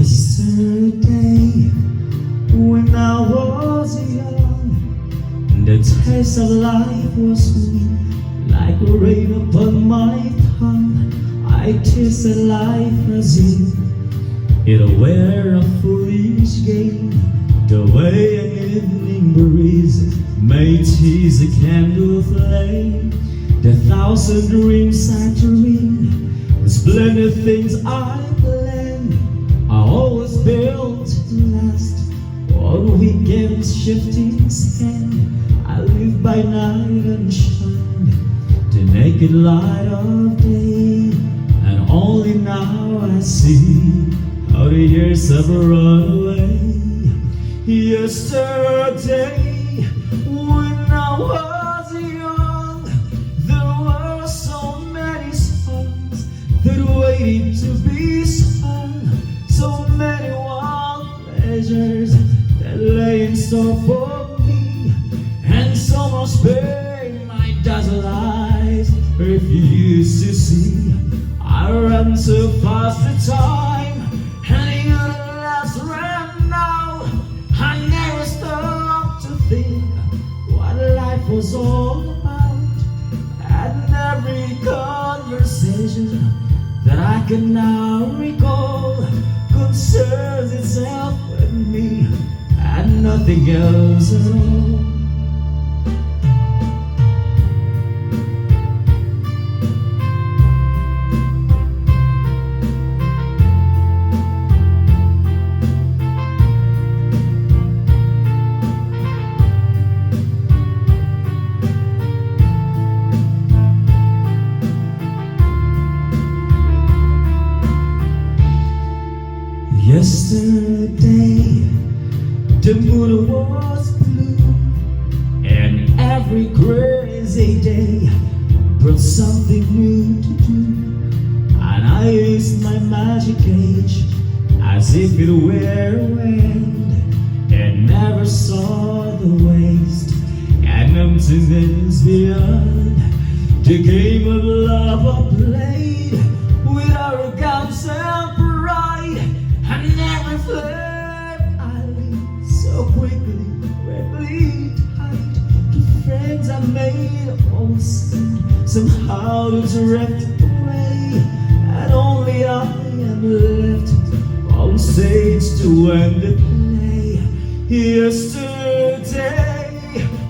Yesterday, when I was young, the taste of life was sweet, like rain upon my tongue. I tasted life as if it were a foolish game, the way an evening breeze may tease a candle flame. The thousand dreams I dream, the splendid things I plan, are always built to last. All weekends shifting sand, I live by night and shine the naked light of day. And only now I see how the years have run away. Yesterday, when I was young, there were so many songs that waited to be sung, so many wild pleasures that lay in store for me, and so much pain my dazzled eyes refused to see. I ran so fast the time, and you the last ran out. I never stopped to think what life was all about, and every conversation that I can now recall concerns itself with me and nothing else at all. Yesterday, the moon was blue, and every crazy day brought something new to do. And I used my magic age as if it were a wind, and never saw the waste and emptiness beyond. The game of love I played with arrogance and pride. I never fled, I leave so quickly tied to friends I made almost somehow to drift away, and only I am left on stage to end the play. Yesterday,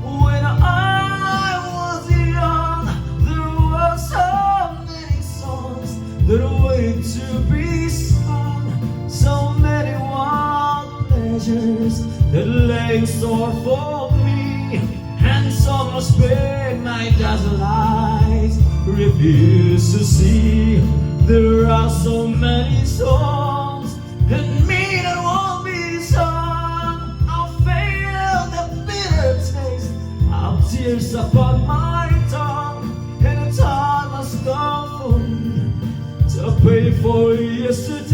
when I was young, there were so many songs that waited to be sung, so many wild pleasures that lay in store for me, and so much pain my dazzled eyes refuse to see. There are so many songs that mean it won't be sung. I'll feel the bitter taste of tears upon my tongue, and the time has come for me to pay for yesterday.